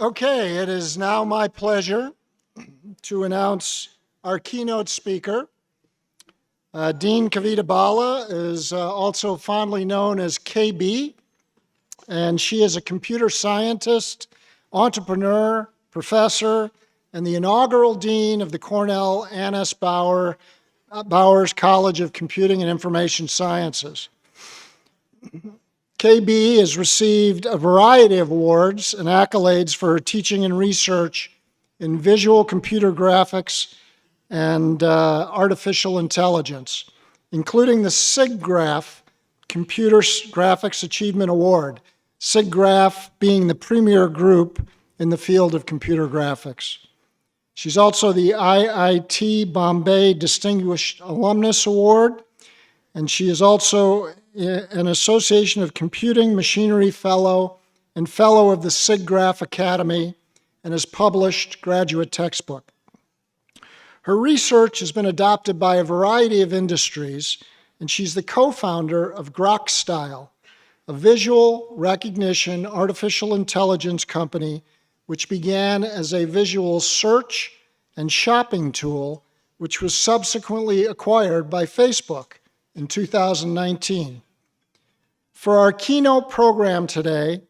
Okay, it is now my pleasure to announce our keynote speaker. Dean Kavita Bala is also fondly known as KB, and she is a computer scientist, entrepreneur, professor, and the inaugural dean of the Cornell Ann S. Bowers College of Computing and Information Sciences. KB has received a variety of awards and accolades for her teaching and research in visual computer graphics and artificial intelligence, including the SIGGRAPH Computer Graphics Achievement Award, SIGGRAPH being the premier group in the field of computer graphics. She's also the IIT Bombay Distinguished Alumnus Award, and she is also an Association of Computing Machinery Fellow and Fellow of the SIGGRAPH Academy, and has published graduate textbook. Her research has been adopted by a variety of industries, and she's the co-founder of GrokStyle, a visual recognition artificial intelligence company which began as a visual search and shopping tool, which was subsequently acquired by Facebook in 2019. For our keynote program today,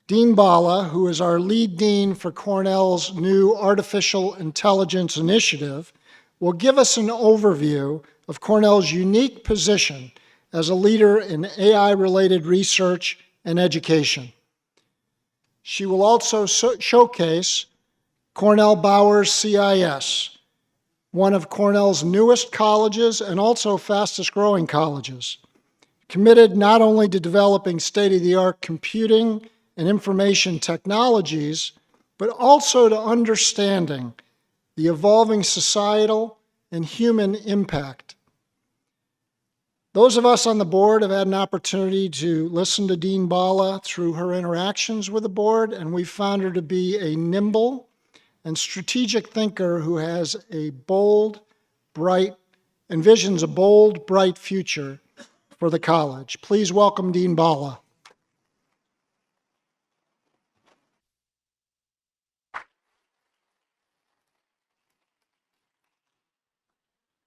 Dean Bala, who is our lead dean for Cornell's new Artificial Intelligence Initiative, will give us an overview of Cornell's unique position as a leader in AI-related research and education. She will also showcase Cornell Bowers CIS, one of Cornell's newest colleges and also fastest growing colleges, committed not only to developing state-of-the-art computing and information technologies, but also to understanding the evolving societal and human impact. Those of us on the board have had an opportunity to listen to Dean Bala through her interactions with the board, and we found her to be a nimble and strategic thinker who has a bold, bright, envisions a bold, bright future for the college. Please welcome Dean Bala.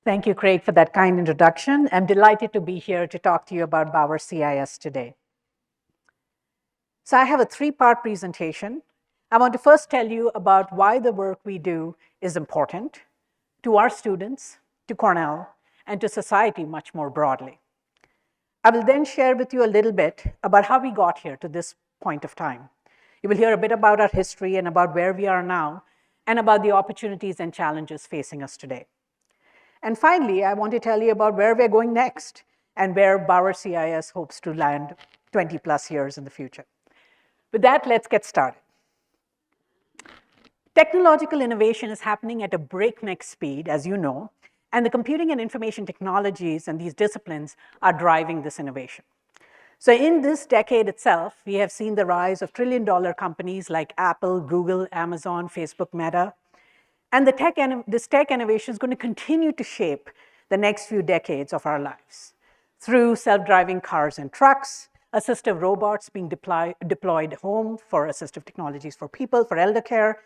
Thank you, Craig, for that kind introduction. I'm delighted to be here to talk to you about Bowers CIS today. So I have a three-part presentation. I want to first tell you about why the work we do is important to our students, to Cornell, and to society much more broadly. I will then share with you a little bit about how we got here to this point of time. You will hear a bit about our history and about where we are now, and about the opportunities and challenges facing us today. And finally, I want to tell you about where we're going next and where Bowers CIS hopes to land 20 plus years in the future. With that, let's get started. Technological innovation is happening at a breakneck speed, as you know, and the computing and information technologies and these disciplines are driving this innovation. So in this decade itself, we have seen the rise of trillion-dollar companies like Apple, Google, Amazon, Facebook, Meta. And this tech innovation is going to continue to shape the next few decades of our lives through self-driving cars and trucks, assistive robots being deployed home for assistive technologies for people, for elder care,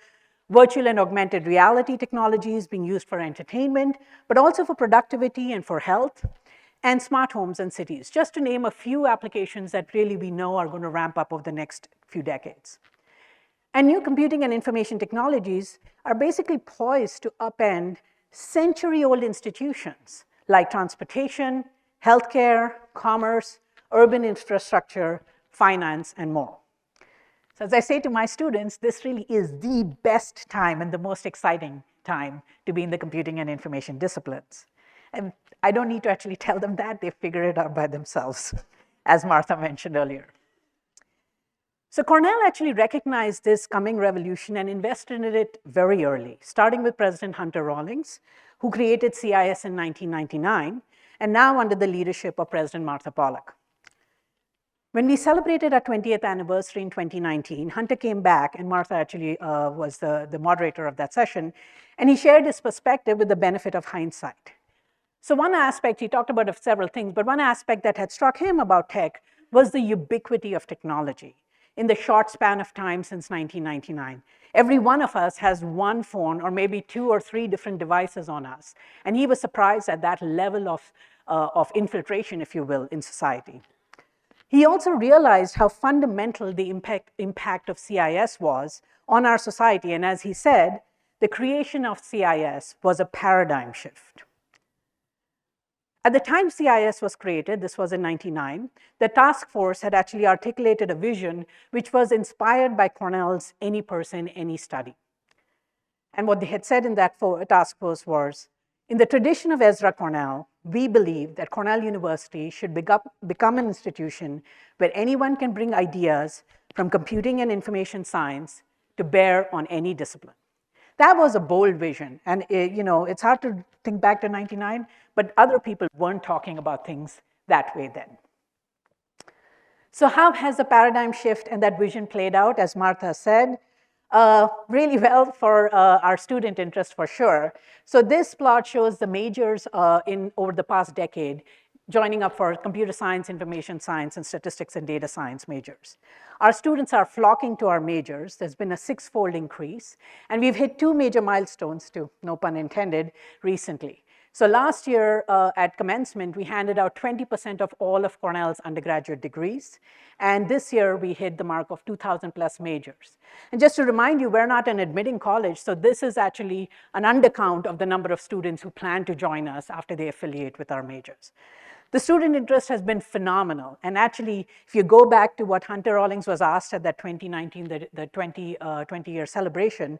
virtual and augmented reality technologies being used for entertainment, but also for productivity and for health, and smart homes and cities, just to name a few applications that really we know are going to ramp up over the next few decades. And new computing and information technologies are basically poised to upend century-old institutions like transportation, healthcare, commerce, urban infrastructure, finance, and more. So as I say to my students, this really is the best time and the most exciting time to be in the computing and information disciplines. And I don't need to actually tell them that, they figure it out by themselves, as Martha mentioned earlier. So Cornell actually recognized this coming revolution and invested in it very early, starting with President Hunter Rawlings, who created CIS in 1999, and now under the leadership of President Martha Pollack. When we celebrated our 20th anniversary in 2019, Hunter came back, and Martha actually was the moderator of that session, and he shared his perspective with the benefit of hindsight. So one aspect, he talked about several things, but one aspect that had struck him about tech was the ubiquity of technology. in the short span of time since 1999. Every one of us has one phone or maybe 2 or 3 different devices on us. And he was surprised at that level of infiltration, if you will, in society. He also realized how fundamental the impact of CIS was on our society. And as he said, the creation of CIS was a paradigm shift. At the time CIS was created, this was in 1999, the task force had actually articulated a vision which was inspired by Cornell's Any Person, Any Study. And what they had said in that task force was, in the tradition of Ezra Cornell, we believe that Cornell University should become an institution where anyone can bring ideas from computing and information science to bear on any discipline. That was a bold vision, and it's hard to think back to 99, but other people weren't talking about things that way then. So how has the paradigm shift and that vision played out? As Martha said, really well for our student interest for sure. So this plot shows the majors over the past decade joining up for computer science, information science, and statistics and data science majors. Our students are flocking to our majors. There's been a 6-fold increase, and we've hit 2 major milestones too, no pun intended, recently. So last year at commencement, we handed out 20% of all of Cornell's undergraduate degrees. And this year, we hit the mark of 2,000 plus majors. And just to remind you, we're not an admitting college, so this is actually an undercount of the number of students who plan to join us after they affiliate with our majors. The student interest has been phenomenal. And actually, if you go back to what Hunter Rawlings was asked at that 2019, the 20-year celebration,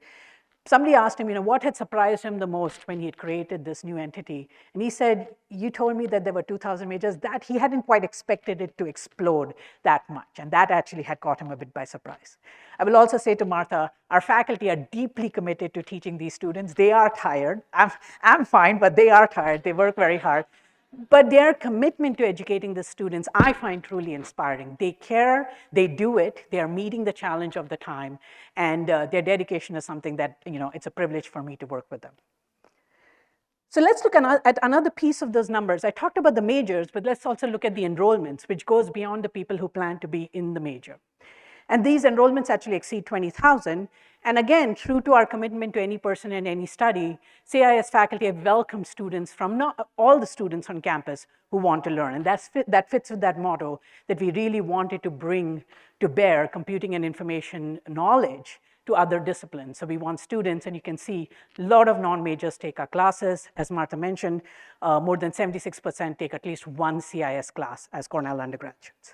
somebody asked him, what had surprised him the most when he had created this new entity? And he said, you told me that there were 2,000 majors. That he hadn't quite expected it to explode that much. And that actually had caught him a bit by surprise. I will also say to Martha, our faculty are deeply committed to teaching these students. They are tired. I'm fine, but they are tired. They work very hard. But their commitment to educating the students, I find truly inspiring. They care, they do it, they are meeting the challenge of the time, and their dedication is something that, it's a privilege for me to work with them. So let's look at another piece of those numbers. I talked about the majors, but let's also look at the enrollments, which goes beyond the people who plan to be in the major. And these enrollments actually exceed 20,000. And again, true to our commitment to any person and any study, CIS faculty have welcomed students from not all the students on campus who want to learn. And that fits with that motto that we really wanted to bring to bear computing and information knowledge to other disciplines. So we want students, and you can see a lot of non-majors take our classes. As Martha mentioned, more than 76% take at least one CIS class as Cornell undergraduates.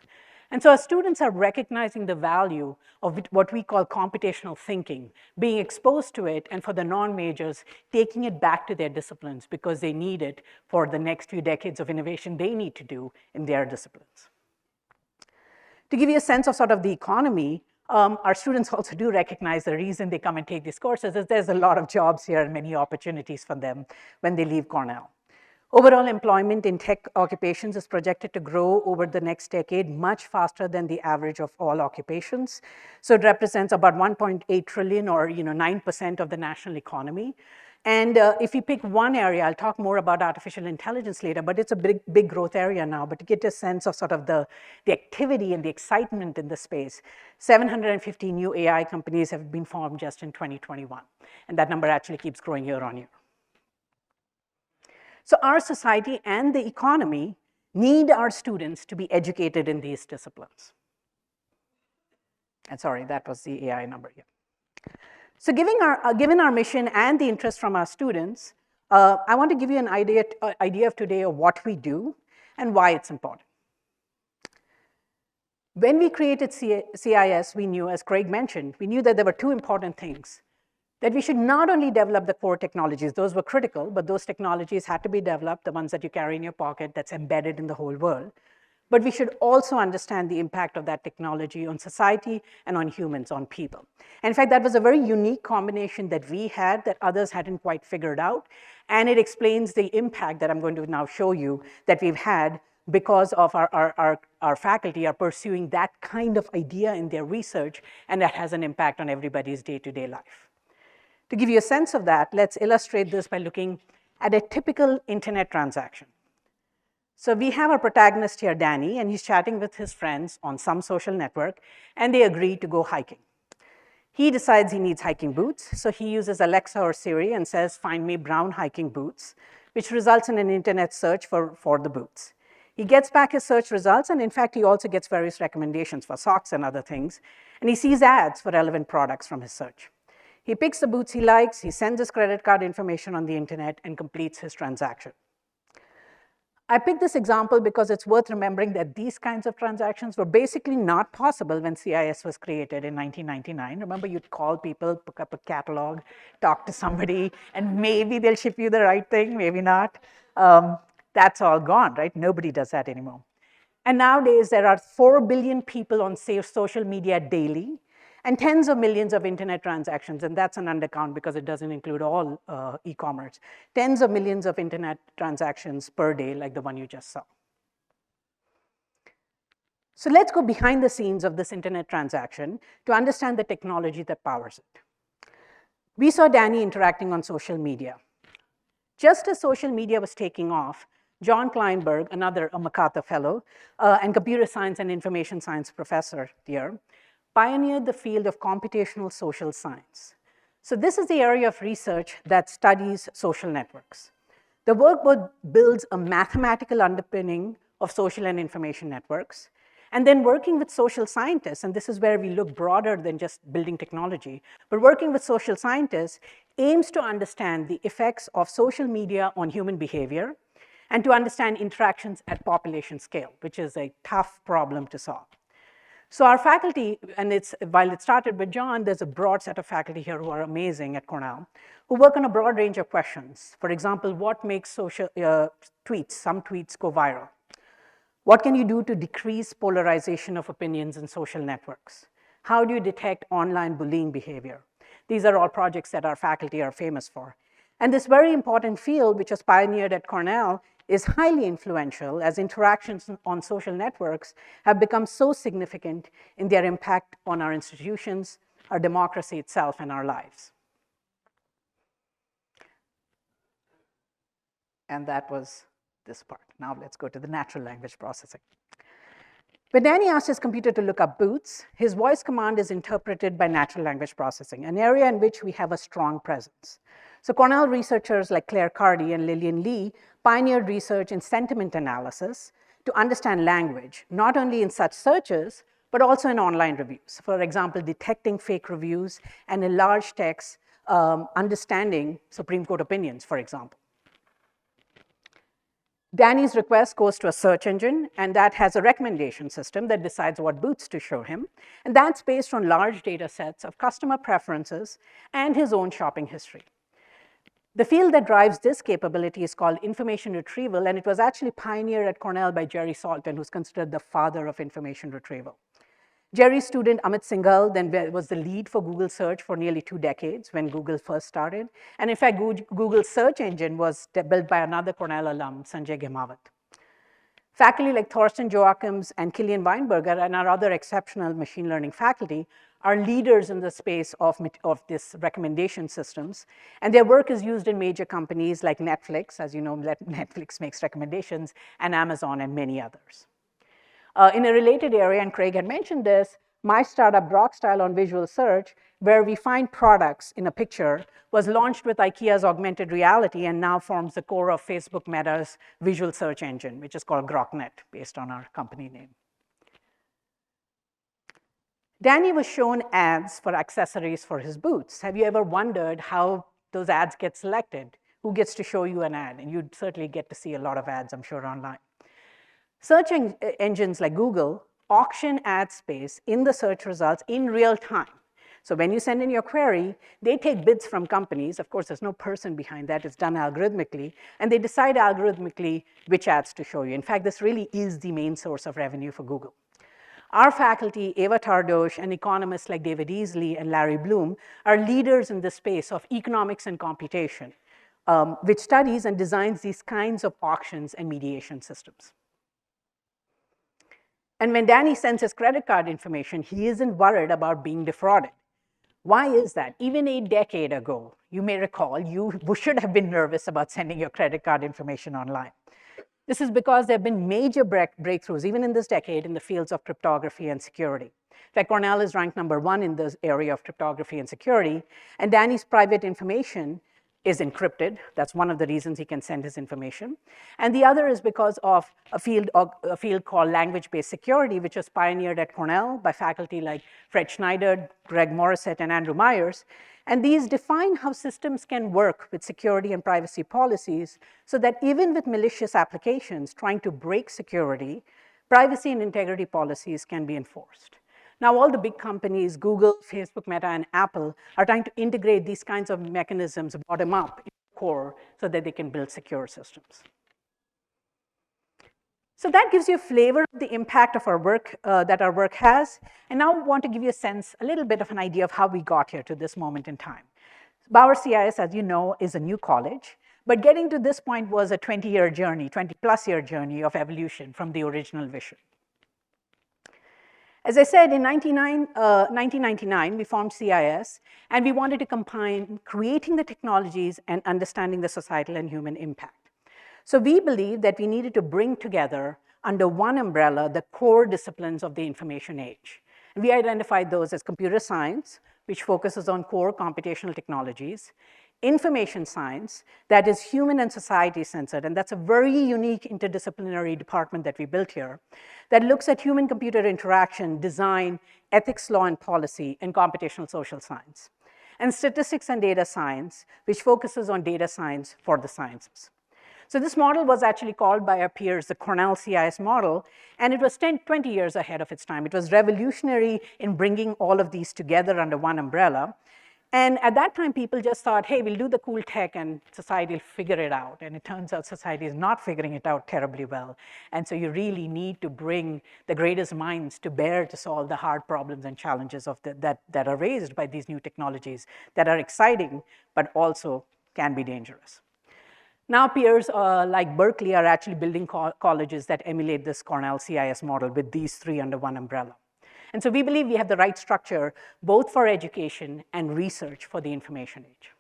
And so our students are recognizing the value of what we call computational thinking, being exposed to it, and for the non-majors, taking it back to their disciplines because they need it for the next few decades of innovation they need to do in their disciplines. To give you a sense of sort of the economy, our students also do recognize the reason they come and take these courses is there's a lot of jobs here and many opportunities for them when they leave Cornell. Overall employment in tech occupations is projected to grow over the next decade much faster than the average of all occupations. So it represents about 1.8 trillion or 9% of the national economy. And if you pick one area, I'll talk more about artificial intelligence later, but it's a big growth area now. But to get a sense of sort of the activity and the excitement in the space, 750 new AI companies have been formed just in 2021. And that number actually keeps growing year on year. So our society and the economy need our students to be educated in these disciplines. And sorry, that was the AI number here. So given our mission and the interest from our students, I want to give you an idea of today of what we do and why it's important. When we created CIS, we knew, as Craig mentioned, we knew that there were 2 important things. That we should not only develop the core technologies, those were critical, but those technologies had to be developed, the ones that you carry in your pocket that's embedded in the whole world. But we should also understand the impact of that technology on society and on humans, on people. And in fact, that was a very unique combination that we had that others hadn't quite figured out. And it explains the impact that I'm going to now show you that we've had because of our faculty are pursuing that kind of idea in their research, and that has an impact on everybody's day-to-day life. To give you a sense of that, let's illustrate this by looking at a typical internet transaction. So we have our protagonist here, Danny, and he's chatting with his friends on some social network, and they agree to go hiking. He decides he needs hiking boots, so he uses Alexa or Siri and says, "Find me brown hiking boots," which results in an internet search for the boots. He gets back his search results, and in fact, he also gets various recommendations for socks and other things, and he sees ads for relevant products from his search. He picks the boots he likes, he sends his credit card information on the internet, and completes his transaction. I picked this example because it's worth remembering that these kinds of transactions were basically not possible when CIS was created in 1999. Remember, you'd call people, pick up a catalog, talk to somebody, and maybe they'll ship you the right thing, maybe not. That's all gone, right? Nobody does that anymore. And nowadays, there are 4 billion people on social media daily, and tens of millions of internet transactions, and that's an undercount because it doesn't include all e-commerce. Tens of millions of internet transactions per day, like the one you just saw. So let's go behind the scenes of this internet transaction to understand the technology that powers it. We saw Danny interacting on social media. Just as social media was taking off, John Kleinberg, another MacArthur Fellow, and computer science and information science professor here, pioneered the field of computational social science. So this is the area of research that studies social networks. The work builds a mathematical underpinning of social and information networks, and then working with social scientists, and this is where we look broader than just building technology, but working with social scientists aims to understand the effects of social media on human behavior and to understand interactions at population scale, which is a tough problem to solve. So our faculty, and while it started with John, there's a broad set of faculty here who are amazing at Cornell, who work on a broad range of questions. For example, what makes some tweets go viral? What can you do to decrease polarization of opinions in social networks? How do you detect online bullying behavior? These are all projects that our faculty are famous for. And this very important field, which was pioneered at Cornell, is highly influential as interactions on social networks have become so significant in their impact on our institutions, our democracy itself, and our lives. And that was this part. Now let's go to the natural language processing. When Danny asked his computer to look up boots, his voice command is interpreted by natural language processing, an area in which we have a strong presence. So Cornell researchers like Claire Cardy and Lillian Lee pioneered research in sentiment analysis to understand language, not only in such searches, but also in online reviews. For example, detecting fake reviews and in large text, understanding Supreme Court opinions, for example. Danny's request goes to a search engine, and that has a recommendation system that decides what boots to show him. And that's based on large data sets of customer preferences and his own shopping history. The field that drives this capability is called information retrieval, and it was actually pioneered at Cornell by Jerry Salton, who's considered the father of information retrieval. Jerry's student Amit Singhal then was the lead for Google search for nearly 2 decades when Google first started. And in fact, Google's search engine was built by another Cornell alum, Sanjay Ghemawat. Faculty like Thorsten Joachims and Kilian Weinberger and our other exceptional machine learning faculty are leaders in the space of this recommendation systems. And their work is used in major companies like Netflix, as you know, Netflix makes recommendations, and Amazon and many others. In a related area, and Craig had mentioned this, my startup Grokstyle on visual search, where we find products in a picture, was launched with IKEA's augmented reality and now forms the core of Facebook Meta's visual search engine, which is called GrokNet, based on our company name. Danny was shown ads for accessories for his boots. Have you ever wondered how those ads get selected? Who gets to show you an ad? And you'd certainly get to see a lot of ads, I'm sure, online. Search engines like Google auction ad space in the search results in real time. So when you send in your query, they take bids from companies. Of course, there's no person behind that. It's done algorithmically. And they decide algorithmically which ads to show you. In fact, this really is the main source of revenue for Google. Our faculty, Eva Tardosh, and economists like David Easley and Larry Bloom are leaders in the space of economics and computation, which studies and designs these kinds of auctions and mediation systems. And when Danny sends his credit card information, he isn't worried about being defrauded. Why is that? Even a decade ago, you may recall, you should have been nervous about sending your credit card information online. This is because there have been major breakthroughs, even in this decade, in the fields of cryptography and security. In fact, Cornell is ranked #1 in this area of cryptography and security, and Danny's private information is encrypted. That's one of the reasons he can send his information. And the other is because of a field called language-based security, which was pioneered at Cornell by faculty like Fred Schneider, Greg Morissette, and Andrew Myers. And these define how systems can work with security and privacy policies so that even with malicious applications trying to break security, privacy and integrity policies can be enforced. Now, all the big companies, Google, Facebook, Meta, and Apple, are trying to integrate these kinds of mechanisms bottom up in the core so that they can build secure systems. So that gives you a flavor of the impact of our work, that our work has. And now I want to give you a sense, a little bit of an idea of how we got here to this moment in time. Bowers CIS, as you know, is a new college. But getting to this point was a 20-year journey, 20-plus year journey of evolution from the original vision. As I said, in 1999, we formed CIS, and we wanted to combine creating the technologies and understanding the societal and human impact. So we believed that we needed to bring together under one umbrella the core disciplines of the information age. And we identified those as computer science, which focuses on core computational technologies, information science, that is human and society centered, and that's a very unique interdisciplinary department that we built here, that looks at human-computer interaction, design, ethics, law, and policy, and computational social science. And statistics and data science, which focuses on data science for the sciences. So this model was actually called by our peers the Cornell CIS model, and it was 20 years ahead of its time. It was revolutionary in bringing all of these together under one umbrella. And at that time, people just thought, hey, we'll do the cool tech and society will figure it out. And it turns out society is not figuring it out terribly well. And so you really need to bring the greatest minds to bear to solve the hard problems and challenges of that are raised by these new technologies that are exciting, but also can be dangerous. Now peers like Berkeley are actually building colleges that emulate this Cornell CIS model with these three under one umbrella. And so we believe we have the right structure both for education and research for the information age.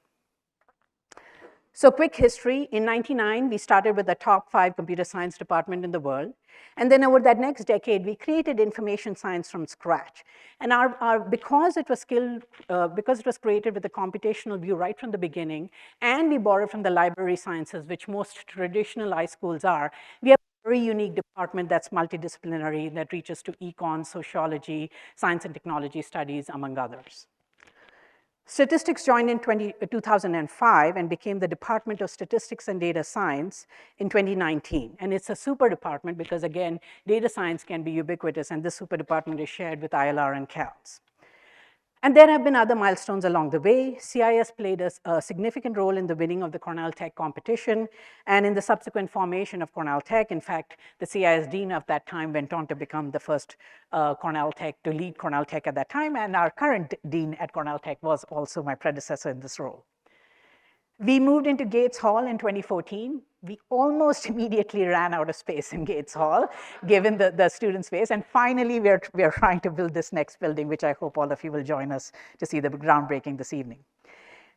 So quick history, in '99, we started with the top 5 computer science department in the world. And then over that next decade, we created information science from scratch. And because it was created with a computational view right from the beginning, and we borrowed from the library sciences, which most traditional high schools are, we have a very unique department that's multidisciplinary, that reaches to econ, sociology, science and technology studies, among others. Statistics joined in 2005 and became the Department of Statistics and Data Science in 2019. And it's a super department because, again, data science can be ubiquitous, and this super department is shared with ILR and CALS. And there have been other milestones along the way. CIS played a significant role in the winning of the Cornell Tech competition and in the subsequent formation of Cornell Tech. In fact, the CIS dean of that time went on to become the first Cornell Tech to lead Cornell Tech at that time, and our current dean at Cornell Tech was also my predecessor in this role. We moved into Gates Hall in 2014. We almost immediately ran out of space in Gates Hall, given the student space. And finally, we are trying to build this next building, which I hope all of you will join us to see the groundbreaking this evening.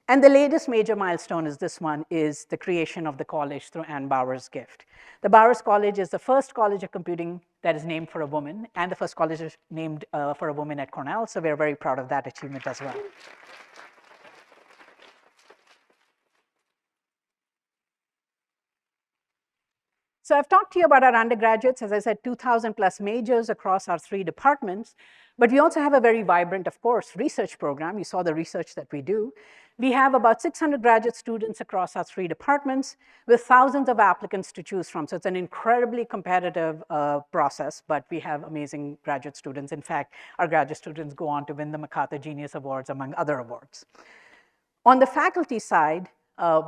And the latest major milestone is this one, is the creation of the college through Ann Bowers' gift. The Bowers College is the first college of computing that is named for a woman, and the first college is named for a woman at Cornell. So we're very proud of that achievement as well. So I've talked to you about our undergraduates, as I said, 2,000 plus majors across our 3 departments, but we also have a very vibrant, of course, research program. You saw the research that we do. We have about 600 graduate students across our 3 departments with thousands of applicants to choose from. So it's an incredibly competitive process, but we have amazing graduate students. In fact, our graduate students go on to win the MacArthur Genius Awards, among other awards. On the faculty side,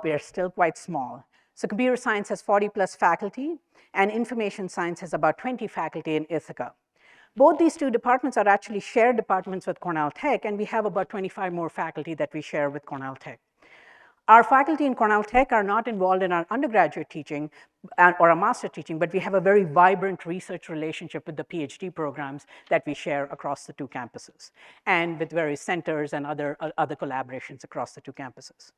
we're still quite small. So computer science has 40 plus faculty, and information science has about 20 faculty in Ithaca. Both these 2 departments are actually shared departments with Cornell Tech, and we have about 25 more faculty that we share with Cornell Tech. Our faculty in Cornell Tech are not involved in our undergraduate teaching or our master teaching, but we have a very vibrant research relationship with the PhD programs that we share across the 2 campuses, and with various centers and other collaborations across the 2 campuses.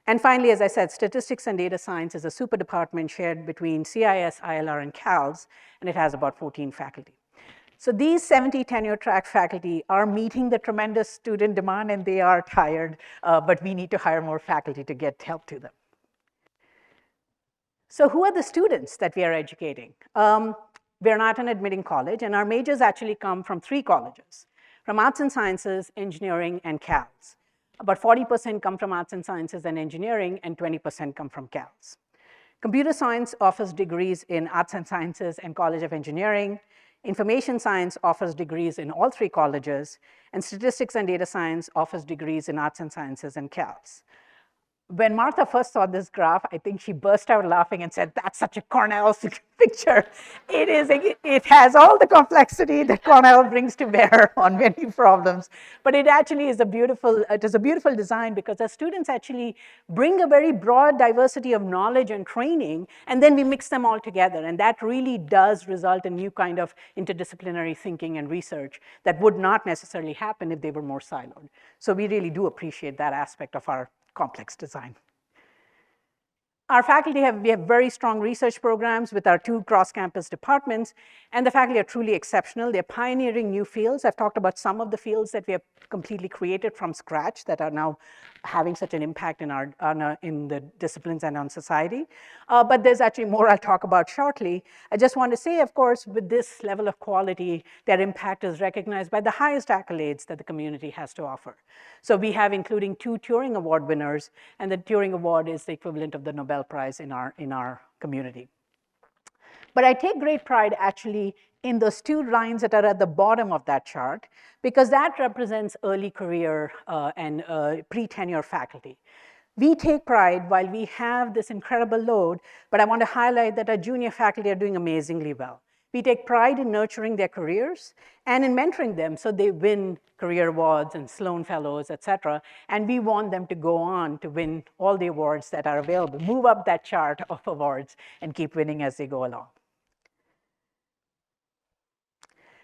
And finally, as I said, statistics and data science is a super department shared between CIS, ILR, and CALS, and it has about 14 faculty. So these 70 tenure track faculty are meeting the tremendous student demand, and they are tired, but we need to hire more faculty to get help to them. So who are the students that we are educating? We're not an admitting college, and our majors actually come from 3 colleges, from Arts and Sciences, Engineering, and CALS. About 40% come from Arts and Sciences and Engineering, and 20% come from CALS. Computer Science offers degrees in Arts and Sciences and College of Engineering. Information Science offers degrees in all 3 colleges, and Statistics and Data Science offers degrees in Arts and Sciences and CALS. When Martha first saw this graph, I think she burst out laughing and said, "That's such a Cornell picture. It has all the complexity that Cornell brings to bear on many problems." But it actually is a beautiful design, because our students actually bring a very broad diversity of knowledge and training, and then we mix them all together. And that really does result in new kind of interdisciplinary thinking and research that would not necessarily happen if they were more siloed. So we really do appreciate that aspect of our complex design. Our faculty we have very strong research programs with our 2 cross-campus departments, and the faculty are truly exceptional. They're pioneering new fields. I've talked about some of the fields that we have completely created from scratch that are now having such an impact in the disciplines and on society. But there's actually more I'll talk about shortly. I just want to say, of course, with this level of quality, their impact is recognized by the highest accolades that the community has to offer. So we have including 2 Turing Award winners, and the Turing Award is the equivalent of the Nobel Prize in our community. But I take great pride actually in those 2 lines that are at the bottom of that chart, because that represents early career and pre-tenure faculty. We take pride while we have this incredible load, but I want to highlight that our junior faculty are doing amazingly well. We take pride in nurturing their careers and in mentoring them so they win career awards and Sloan Fellows, et cetera. And we want them to go on to win all the awards that are available, move up that chart of awards and keep winning as they go along.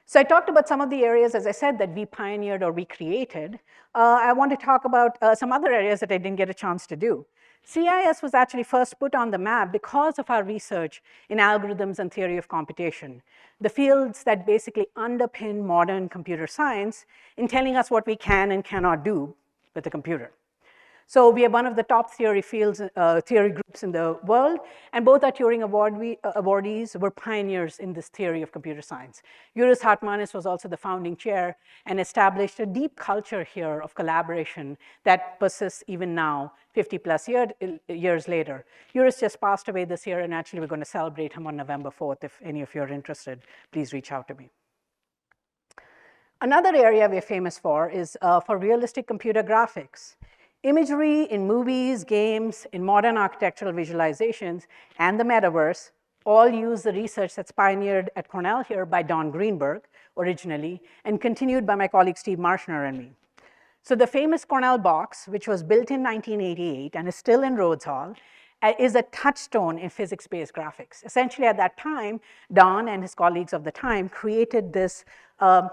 So I talked about some of the areas, as I said, that we pioneered or we created. I want to talk about some other areas that I didn't get a chance to do. CIS was actually first put on the map because of our research in algorithms and theory of computation, the fields that basically underpin modern computer science in telling us what we can and cannot do with a computer. So we are one of the top theory groups in the world, and both our Turing awardees were pioneers in this theory of computer science. Juris Hartmanis was also the founding chair and established a deep culture here of collaboration that persists even now, 50 plus years later. Juris just passed away this year, and actually we're going to celebrate him on November 4th. If any of you are interested, please reach out to me. Another area we're famous for is for realistic computer graphics. Imagery in movies, games, in modern architectural visualizations, and the metaverse all use the research that's pioneered at Cornell here by Don Greenberg originally, and continued by my colleague Steve Marshner and me. So the famous Cornell box, which was built in 1988 and is still in Rhodes Hall, is a touchstone in physics-based graphics. Essentially, at that time, Don and his colleagues of the time created this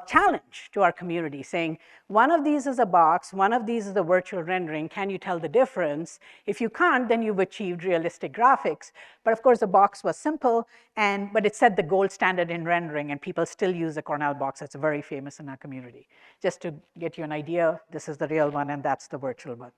challenge to our community, saying, one of these is a box, one of these is a virtual rendering, can you tell the difference? If you can't, then you've achieved realistic graphics. But of course, the box was simple, but it set the gold standard in rendering, and people still use the Cornell box. It's very famous in our community. Just to get you an idea, this is the real one, and that's the virtual one.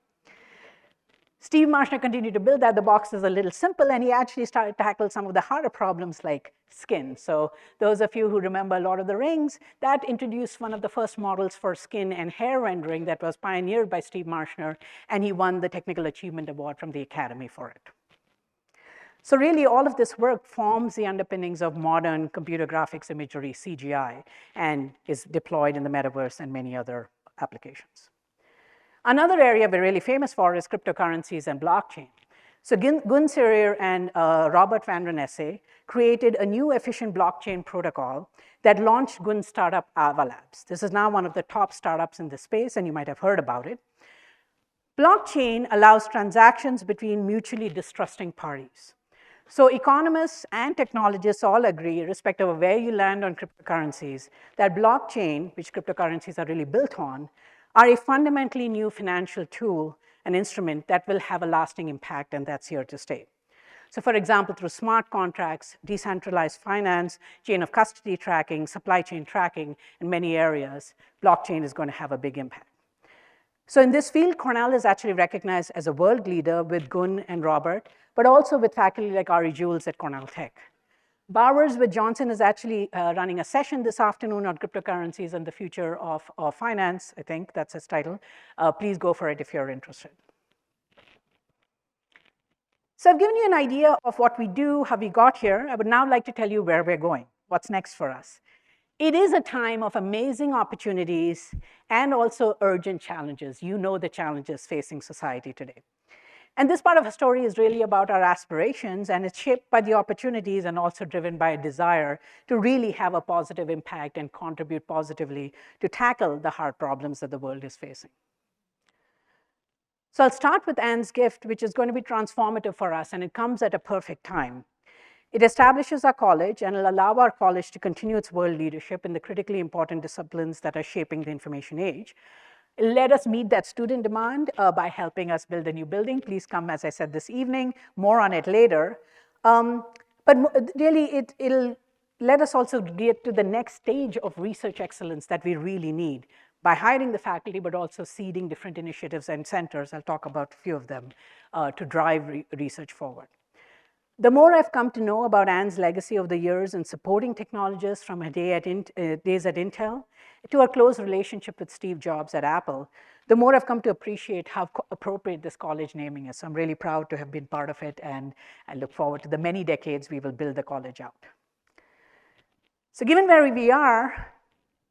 Steve Marshner continued to build that. The box is a little simple, and he actually started to tackle some of the harder problems like skin. So those of you who remember Lord of the Rings, that introduced one of the first models for skin and hair rendering that was pioneered by Steve Marshner, and he won the Technical Achievement Award from the Academy for it. So really, all of this work forms the underpinnings of modern computer graphics imagery, CGI, and is deployed in the metaverse and many other applications. Another area we're really famous for is cryptocurrencies and blockchain. So Gun Serrier and Robert van den Esse created a new efficient blockchain protocol that launched Gun's startup Ava Labs. This is now one of the top startups in this space, and you might have heard about it. Blockchain allows transactions between mutually distrusting parties. So economists and technologists all agree, irrespective of where you land on cryptocurrencies, that blockchain, which cryptocurrencies are really built on, are a fundamentally new financial tool, an instrument that will have a lasting impact, and that's here to stay. So for example, through smart contracts, decentralized finance, chain of custody tracking, supply chain tracking, in many areas, blockchain is going to have a big impact. So in this field, Cornell is actually recognized as a world leader with Gun and Robert, but also with faculty like Ari Jules at Cornell Tech. Bowers with Johnson is actually running a session this afternoon on cryptocurrencies and the future of finance. I think that's his title. Please go for it if you're interested. So I've given you an idea of what we do, how we got here. I would now like to tell you where we're going, what's next for us. It is a time of amazing opportunities and also urgent challenges. You know the challenges facing society today. And this part of the story is really about our aspirations, and it's shaped by the opportunities and also driven by a desire to really have a positive impact and contribute positively to tackle the hard problems that the world is facing. So I'll start with Ann's gift, which is going to be transformative for us, and it comes at a perfect time. It establishes our college and will allow our college to continue its world leadership in the critically important disciplines that are shaping the information age. Let us meet that student demand by helping us build a new building. Please come, as I said, this evening. More on it later. But really, it'll let us also get to the next stage of research excellence that we really need by hiring the faculty, but also seeding different initiatives and centers. I'll talk about a few of them to drive research forward. The more I've come to know about Ann's legacy over the years in supporting technologists from her days at Intel to her close relationship with Steve Jobs at Apple, the more I've come to appreciate how appropriate this college naming is. So I'm really proud to have been part of it, and I look forward to the many decades we will build the college out. So given where we are,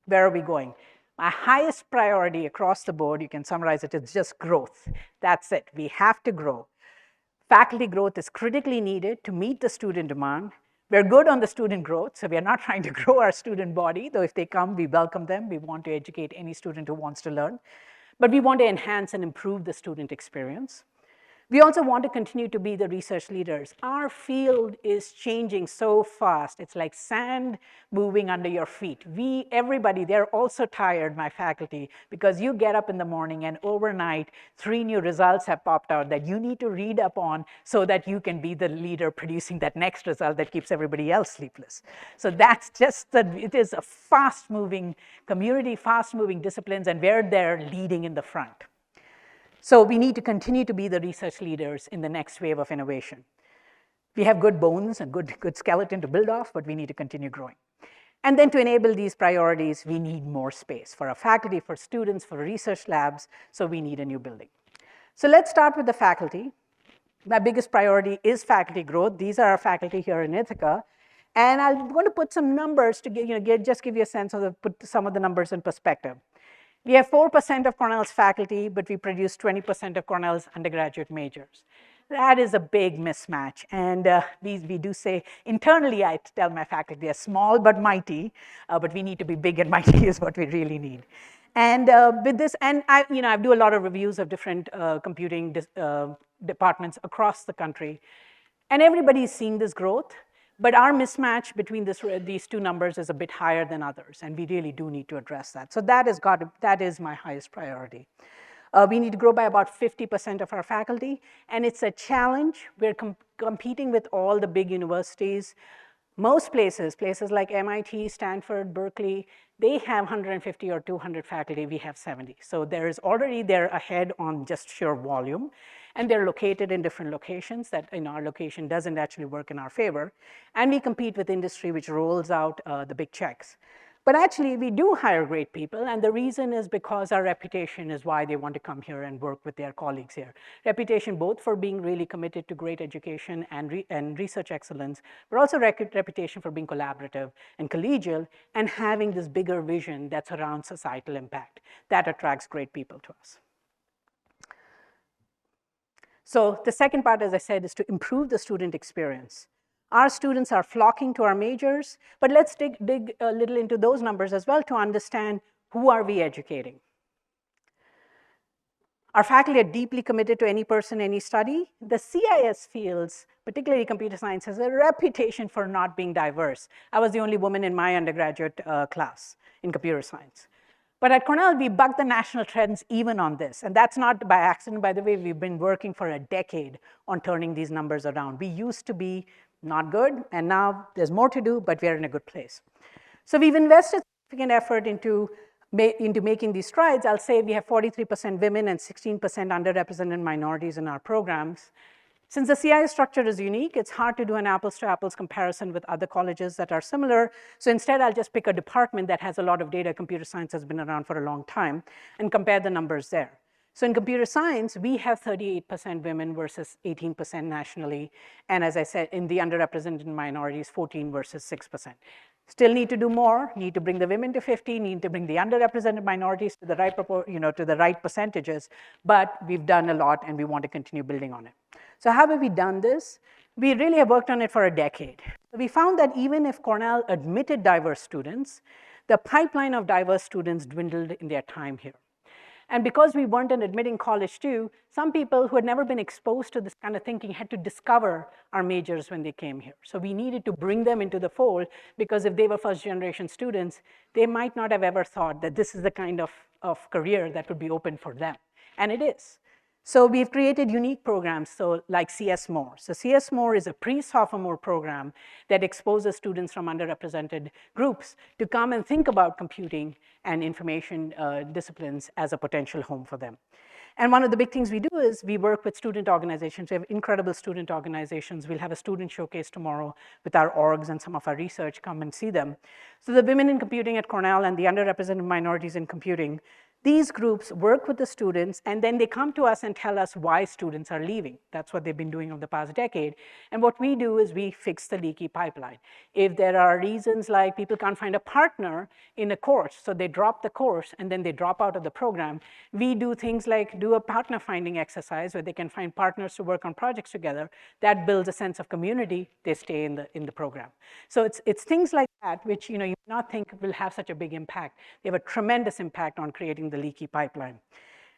where are we going? My highest priority across the board, you can summarize it, is just growth. That's it. We have to grow. Faculty growth is critically needed to meet the student demand. We're good on the student growth, so we are not trying to grow our student body, though if they come, we welcome them. We want to educate any student who wants to learn. But we want to enhance and improve the student experience. We also want to continue to be the research leaders. Our field is changing so fast. It's like sand moving under your feet. Everybody, they're also tired, my faculty, because you get up in the morning and overnight, 3 new results have popped out that you need to read up on so that you can be the leader producing that next result that keeps everybody else sleepless. So that's just it is a fast-moving community, fast-moving disciplines, and we're there leading in the front. So we need to continue to be the research leaders in the next wave of innovation. We have good bones and good skeleton to build off, but we need to continue growing. And then to enable these priorities, we need more space for our faculty, for students, for research labs, so we need a new building. So let's start with the faculty. My biggest priority is faculty growth. These are our faculty here in Ithaca. And I'm going to put some numbers to just give you a sense of put some of the numbers in perspective. We have 4% of Cornell's faculty, but we produce 20% of Cornell's undergraduate majors. That is a big mismatch. And we do say, internally, I tell my faculty, they're small but mighty, but we need to be big and mighty is what we really need. And with this, and I do a lot of reviews of different computing departments across the country. And everybody's seeing this growth. But our mismatch between these two numbers is a bit higher than others, and we really do need to address that. So that is my highest priority. We need to grow by about 50% of our faculty, and it's a challenge. We're competing with all the big universities. Most places like MIT, Stanford, Berkeley, they have 150 or 200 faculty. We have 70. So they're ahead on just sheer volume. And they're located in different locations that in our location doesn't actually work in our favor. And we compete with industry, which rolls out the big checks. But actually, we do hire great people, and the reason is because our reputation is why they want to come here and work with their colleagues here. Reputation both for being really committed to great education and research excellence, but also reputation for being collaborative and collegial and having this bigger vision that's around societal impact. That attracts great people to us. So the second part, as I said, is to improve the student experience. Our students are flocking to our majors, but let's dig a little into those numbers as well to understand who are we educating. Our faculty are deeply committed to any person, any study. The CIS fields, particularly computer science, has a reputation for not being diverse. I was the only woman in my undergraduate class in computer science. But at Cornell, we bucked the national trends even on this. And that's not by accident, by the way. We've been working for a decade on turning these numbers around. We used to be not good, and now there's more to do, but we're in a good place. So we've invested significant effort into making these strides. I'll say we have 43% women and 16% underrepresented minorities in our programs. Since the CIS structure is unique, it's hard to do an apples-to-apples comparison with other colleges that are similar. So instead, I'll just pick a department that has a lot of data. Computer science has been around for a long time, and compare the numbers there. So in computer science, we have 38% women versus 18% nationally. And as I said, in the underrepresented minorities, 14 versus 6%. Still need to do more, need to bring the women to 50, need to bring the underrepresented minorities to the right, to the right percentages, but we've done a lot and we want to continue building on it. So how have we done this? We really have worked on it for a decade. So we found that even if Cornell admitted diverse students, the pipeline of diverse students dwindled in their time here. And because we weren't an admitting college too, some people who had never been exposed to this kind of thinking had to discover our majors when they came here. So we needed to bring them into the fold, because if they were first generation students, they might not have ever thought that this is the kind of career that would be open for them. And it is. So we've created unique programs, so like CS More. So CS More is a pre-sophomore program that exposes students from underrepresented groups to come and think about computing and information disciplines as a potential home for them. And one of the big things we do is we work with student organizations. We have incredible student organizations. We'll have a student showcase tomorrow with our orgs and some of our research. Come and see them. So the Women in Computing at Cornell and the Underrepresented Minorities in Computing, these groups work with the students, and then they come to us and tell us why students are leaving. That's what they've been doing over the past decade. And what we do is we fix the leaky pipeline. If there are reasons like people can't find a partner in a course, so they drop the course and then they drop out of the program, we do things like do a partner finding exercise where they can find partners to work on projects together. That builds a sense of community. They stay in the program. So it's things like that which you may not think will have such a big impact. They have a tremendous impact on creating the leaky pipeline.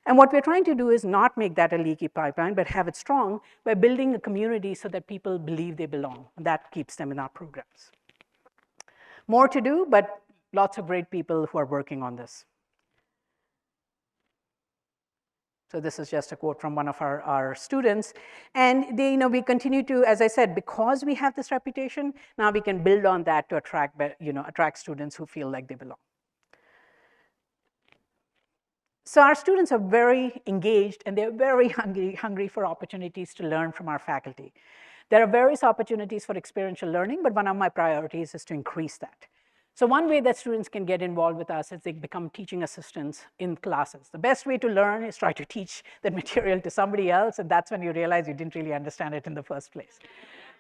And what we're trying to do is not make that a leaky pipeline, but have it strong by building a community so that people believe they belong. And that keeps them in our programs. More to do, but lots of great people who are working on this. So this is just a quote from one of our students. And they, we continue to, as I said, because we have this reputation, now we can build on that to attract students who feel like they belong. So our students are very engaged, and they're very hungry for opportunities to learn from our faculty. There are various opportunities for experiential learning, but one of my priorities is to increase that. So one way that students can get involved with us is they become teaching assistants in classes. The best way to learn is try to teach that material to somebody else, and that's when you realize you didn't really understand it in the first place.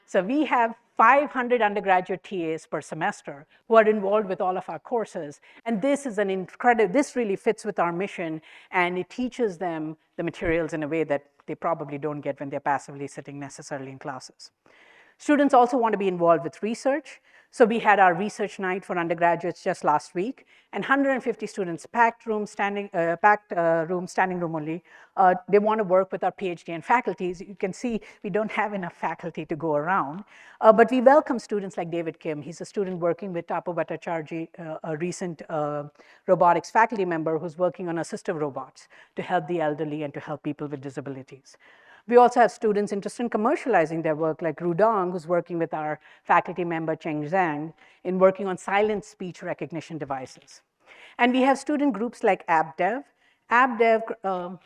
So we have 500 undergraduate TAs per semester who are involved with all of our courses. And this is this really fits with our mission, and it teaches them the materials in a way that they probably don't get when they're passively sitting necessarily in classes. Students also want to be involved with research. So we had our research night for undergraduates just last week, and 150 students, packed room, standing room only. They want to work with our PhD and faculties. You can see we don't have enough faculty to go around, but we welcome students like David Kim. He's a student working with Tapo Bhattacharjee, a recent robotics faculty member who's working on assistive robots to help the elderly and to help people with disabilities. We also have students interested in commercializing their work, like Ru Dong, who's working with our faculty member Cheng Zhang in working on silent speech recognition devices. And we have student groups like AppDev. AppDev,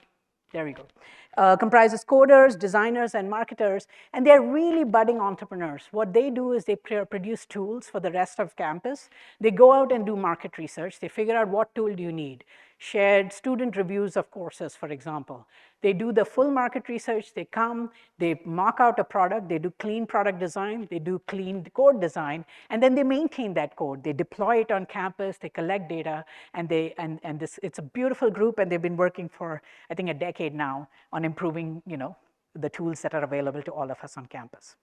there we go, comprises coders, designers, and marketers, and they're really budding entrepreneurs. What they do is they produce tools for the rest of campus. They go out and do market research. They figure out what tool do you need. Shared student reviews of courses, for example. They do the full market research. They come, they mock out a product, they do clean product design, they do clean code design, and then they maintain that code. They deploy it on campus, they collect data, and it's a beautiful group, and they've been working for, I think, a decade now on improving, the tools that are available to all of us on campus.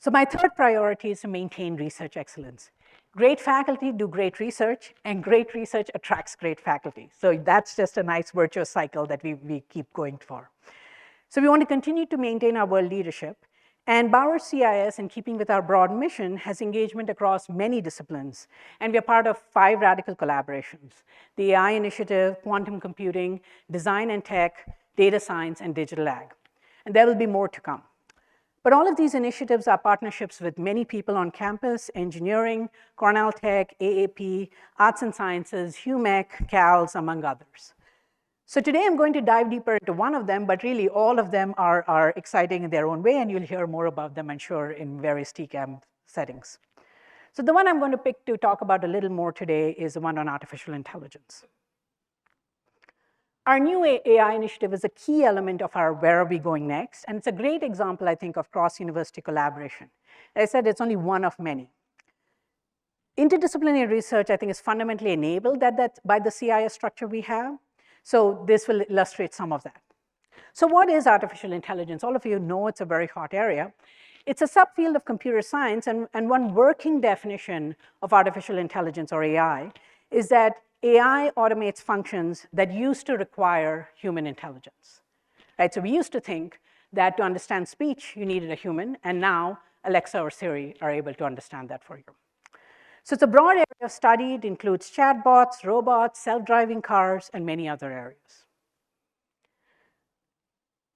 So my third priority is to maintain research excellence. Great faculty do great research, and great research attracts great faculty. So that's just a nice virtuous cycle that we keep going for. So we want to continue to maintain our world leadership. And Bowers CIS, in keeping with our broad mission, has engagement across many disciplines. And we are part of 5 radical collaborations: the AI Initiative, quantum computing, design and tech, data science, and digital ag. And there will be more to come. But all of these initiatives are partnerships with many people on campus: engineering, Cornell Tech, AAP, Arts and Sciences, HUMEC, CALS, among others. So today I'm going to dive deeper into one of them, but really all of them are exciting in their own way, and you'll hear more about them, I'm sure, in various TCAM settings. So the one I'm going to pick to talk about a little more today is the one on artificial intelligence. Our new AI initiative is a key element of our where are we going next, and it's a great example, I think, of cross-university collaboration. As I said, it's only one of many. Interdisciplinary research, I think, is fundamentally enabled by the CIS structure we have. So this will illustrate some of that. So what is artificial intelligence? All of you know it's a very hot area. It's a subfield of computer science, and one working definition of artificial intelligence, or AI, is that AI automates functions that used to require human intelligence. Right? So we used to think that to understand speech, you needed a human, and now Alexa or Siri are able to understand that for you. So it's a broad area of study. It includes chatbots, robots, self-driving cars, and many other areas.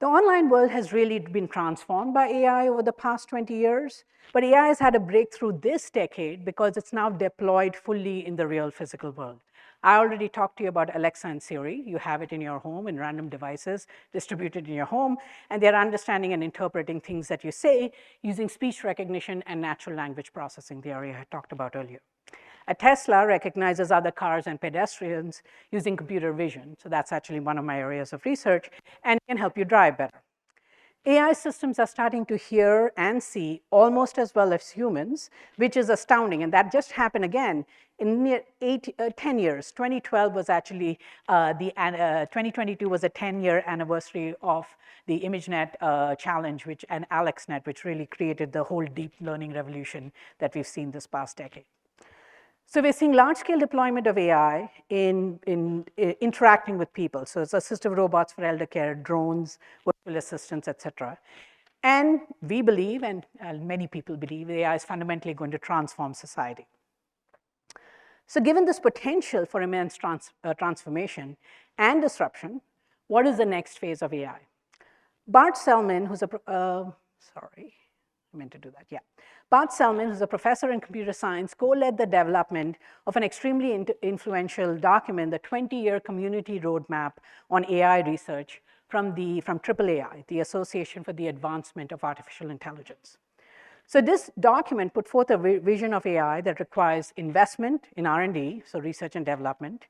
The online world has really been transformed by AI over the past 20 years, but AI has had a breakthrough this decade because it's now deployed fully in the real physical world. I already talked to you about Alexa and Siri. You have it in your home in random devices distributed in your home, and they're understanding and interpreting things that you say using speech recognition and natural language processing, the area I talked about earlier. A Tesla recognizes other cars and pedestrians using computer vision. So that's actually one of my areas of research, and can help you drive better. AI systems are starting to hear and see almost as well as humans, which is astounding. And that just happened again in 10 years. 2012 was actually, 2022 was a 10-year anniversary of the ImageNet challenge, and AlexNet, which really created the whole deep learning revolution that we've seen this past decade. So we're seeing large-scale deployment of AI in interacting with people. So it's assistive robots for elder care, drones, virtual assistants, et cetera. And we believe, and many people believe, AI is fundamentally going to transform society. So given this potential for immense transformation and disruption, what is the next phase of AI? Bart Selman, who's a, Bart Selman, who's a professor in computer science, co-led the development of an extremely influential document, the 20-year community roadmap on AI research from AAAI, the Association for the Advancement of Artificial Intelligence. So this document put forth a vision of AI that requires investment in R&D, so research and development,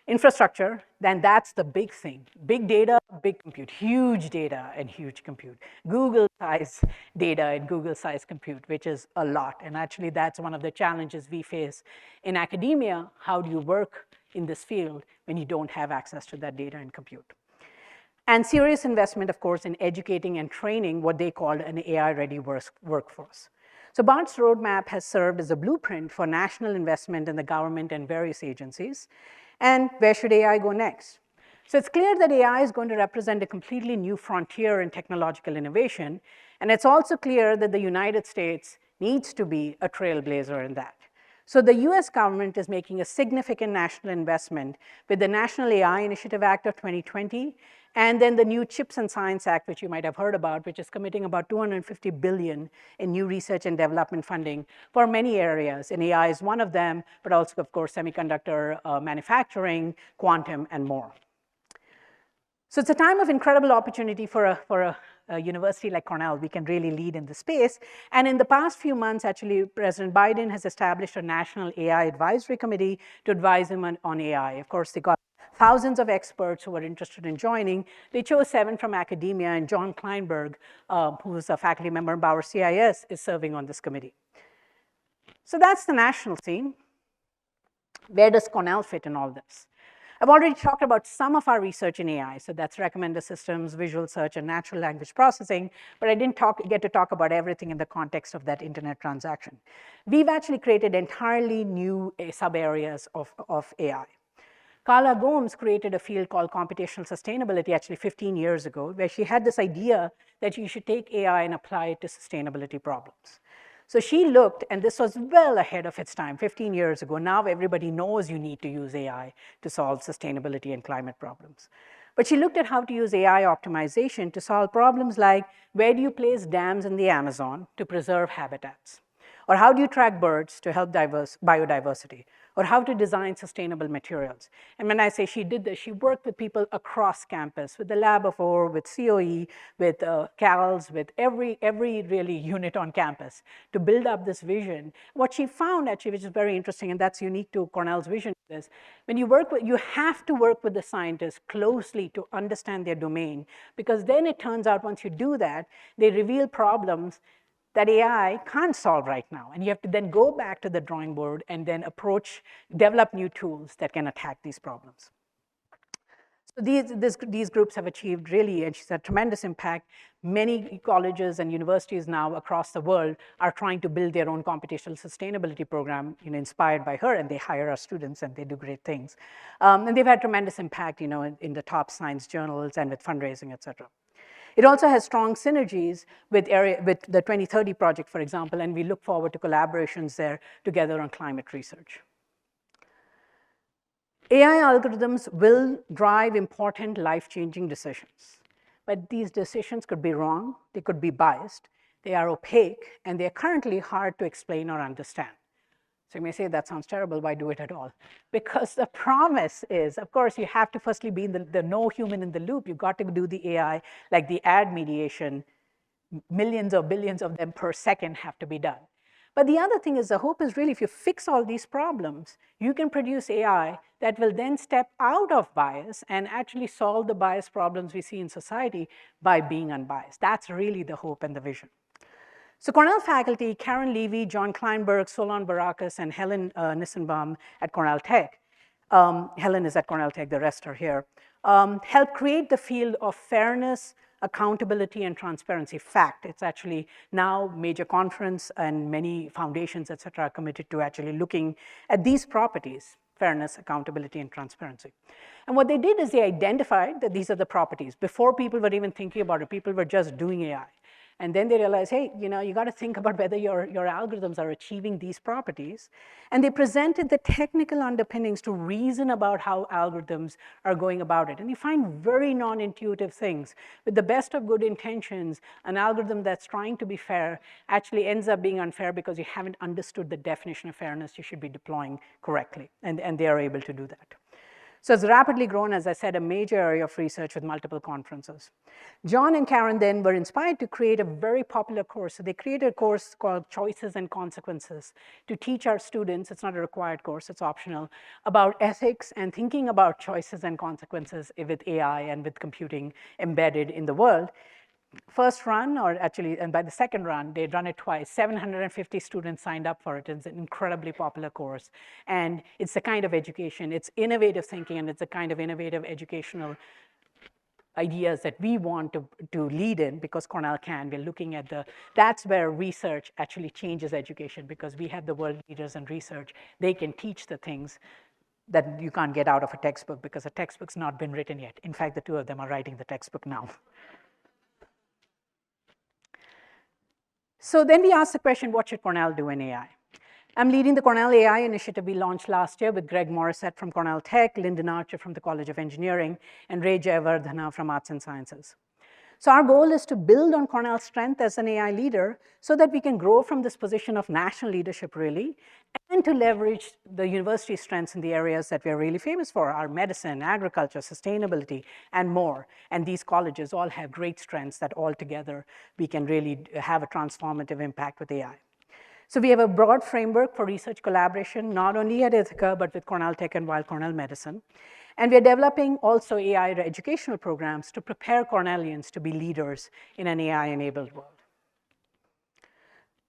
infrastructure, then that's the big thing. Big data, big compute, huge data and huge compute. Google-size data and Google-size compute, which is a lot. And actually, that's one of the challenges we face in academia. How do you work in this field when you don't have access to that data and compute? And serious investment, of course, in educating and training what they called an AI-ready workforce. So Bart's roadmap has served as a blueprint for national investment in the government and various agencies. And where should AI go next? So it's clear that AI is going to represent a completely new frontier in technological innovation. And it's also clear that the United States needs to be a trailblazer in that. So the US government is making a significant national investment with the National AI Initiative Act of 2020, and then the new Chips and Science Act, which you might have heard about, which is committing about $250 billion in new research and development funding for many areas. And AI is one of them, but also, of course, semiconductor manufacturing, quantum, and more. So it's a time of incredible opportunity for a university like Cornell. We can really lead in the space. And in the past few months, actually, President Biden has established a National AI Advisory Committee to advise him on AI. Of course, they got thousands of experts who were interested in joining. They chose 7 from academia, and John Kleinberg, who is a faculty member in Bowers CIS, is serving on this committee. So that's the national scene. Where does Cornell fit in all this? I've already talked about some of our research in AI, so that's recommender systems, visual search, and natural language processing, but I didn't get to talk about everything in the context of that internet transaction. We've actually created entirely new sub-areas of AI. Carla Gomes created a field called computational sustainability actually 15 years ago, where she had this idea that you should take AI and apply it to sustainability problems. So she looked, and this was well ahead of its time, 15 years ago. Now everybody knows you need to use AI to solve sustainability and climate problems. But she looked at how to use AI optimization to solve problems like, where do you place dams in the Amazon to preserve habitats? Or how do you track birds to help biodiversity? Or how to design sustainable materials? And when I say she did this, she worked with people across campus, with the Lab of Ore, with COE, with CALS, with every really unit on campus to build up this vision. What she found actually, which is very interesting, and that's unique to Cornell's vision, is when you work with, you have to work with the scientists closely to understand their domain, because then it turns out once you do that, they reveal problems that AI can't solve right now. And you have to then go back to the drawing board and then develop new tools that can attack these problems. So these groups have achieved really, and she's had tremendous impact. Many colleges and universities now across the world are trying to build their own computational sustainability program, inspired by her, and they hire our students and they do great things. And they've had tremendous impact, in the top science journals and with fundraising, et cetera. It also has strong synergies with the 2030 project, for example, and we look forward to collaborations there together on climate research. AI algorithms will drive important life-changing decisions, but these decisions could be wrong, they could be biased, they are opaque, and they're currently hard to explain or understand. So you may say, that sounds terrible, why do it at all? Because the promise is, of course, you have to firstly be the no human in the loop. You've got to do the AI, like the ad mediation, millions or billions of them per second have to be done. But the other thing is, the hope is really, if you fix all these problems, you can produce AI that will then step out of bias and actually solve the bias problems we see in society by being unbiased. That's really the hope and the vision. So Cornell faculty, Karen Levy, John Kleinberg, Solon Barakas, and Helen Nissenbaum at Cornell Tech, Helen is at Cornell Tech, the rest are here, helped create the field of fairness, accountability, and transparency. FACT, it's actually now major conference, and many foundations, et cetera, are committed to actually looking at these properties: fairness, accountability, and transparency. And what they did is they identified that these are the properties. Before people were even thinking about it, people were just doing AI. And then they realized, hey, you got to think about whether your algorithms are achieving these properties. And they presented the technical underpinnings to reason about how algorithms are going about it. And you find very non-intuitive things. With the best of good intentions, an algorithm that's trying to be fair actually ends up being unfair because you haven't understood the definition of fairness you should be deploying correctly. And they are able to do that. So it's rapidly grown, as I said, a major area of research with multiple conferences. John and Karen then were inspired to create a very popular course. So they created a course called Choices and Consequences to teach our students, it's not a required course, it's optional, about ethics and thinking about choices and consequences with AI and with computing embedded in the world. First run, or actually, and by the second run, they'd run it twice. 750 students signed up for it. It's an incredibly popular course. And it's the kind of education, it's innovative thinking, and it's the kind of innovative educational ideas that we want to lead in, because Cornell can. We're looking at that's where research actually changes education, because we have the world leaders in research. They can teach the things that you can't get out of a textbook, because a textbook's not been written yet. In fact, the two of them are writing the textbook now. So then we asked the question, what should Cornell do in AI? I'm leading the Cornell AI initiative we launched last year with Greg Morissette from Cornell Tech, Lyndon Archer from the College of Engineering, and Ray Jayawardena from Arts and Sciences. So our goal is to build on Cornell's strength as an AI leader so that we can grow from this position of national leadership, really, and to leverage the university's strengths in the areas that we're really famous for, our medicine, agriculture, sustainability, and more. And these colleges all have great strengths that all together we can really have a transformative impact with AI. So we have a broad framework for research collaboration, not only at Ithaca, but with Cornell Tech and Weill Cornell Medicine. And we're developing also AI educational programs to prepare Cornellians to be leaders in an AI-enabled world.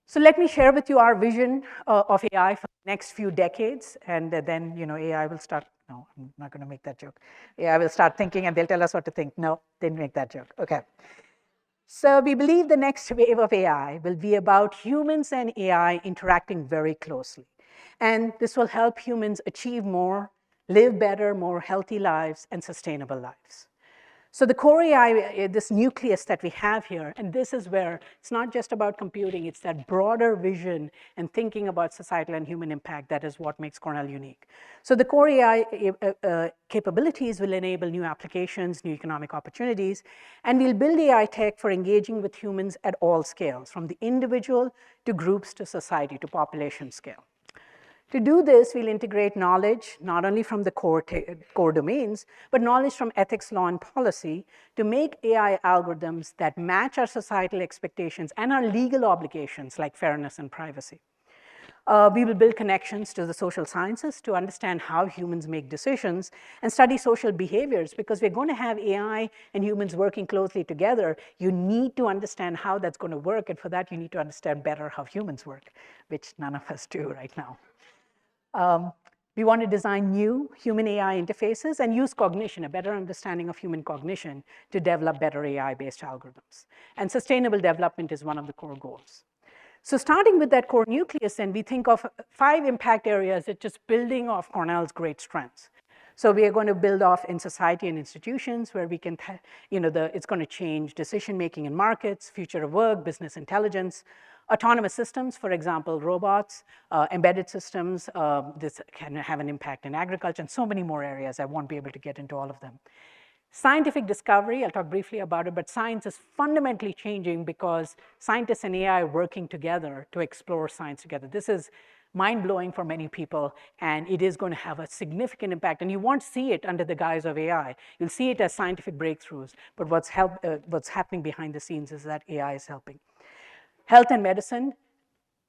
So let me share with you our vision of AI for the next few decades, and then AI will start. No, I'm not going to make that joke. AI will start thinking, and they'll tell us what to think. No, didn't make that joke. Okay. So we believe the next wave of AI will be about humans and AI interacting very closely. And this will help humans achieve more, live better, more healthy lives, and sustainable lives. So the core AI, this nucleus that we have here, and this is where it's not just about computing, it's that broader vision and thinking about societal and human impact that is what makes Cornell unique. So the core AI capabilities will enable new applications, new economic opportunities, and we'll build AI tech for engaging with humans at all scales, from the individual to groups to society to population scale. To do this, we'll integrate knowledge, not only from the core domains, but knowledge from ethics, law, and policy to make AI algorithms that match our societal expectations and our legal obligations like fairness and privacy. We will build connections to the social sciences to understand how humans make decisions and study social behaviors, because we're going to have AI and humans working closely together. You need to understand how that's going to work, and for that you need to understand better how humans work, which none of us do right now. We want to design new human AI interfaces and use cognition, a better understanding of human cognition, to develop better AI-based algorithms. And sustainable development is one of the core goals. So starting with that core nucleus, then we think of 5 impact areas that just building off Cornell's great strengths. So we are going to build off in society and institutions where we can, it's going to change decision-making in markets, future of work, business intelligence, autonomous systems, for example, robots, embedded systems. This can have an impact in agriculture and so many more areas. I won't be able to get into all of them. Scientific discovery, I'll talk briefly about it, but science is fundamentally changing because scientists and AI are working together to explore science together. This is mind-blowing for many people, and it is going to have a significant impact. And you won't see it under the guise of AI. You'll see it as scientific breakthroughs, but what's happening behind the scenes is that AI is helping. Health and medicine,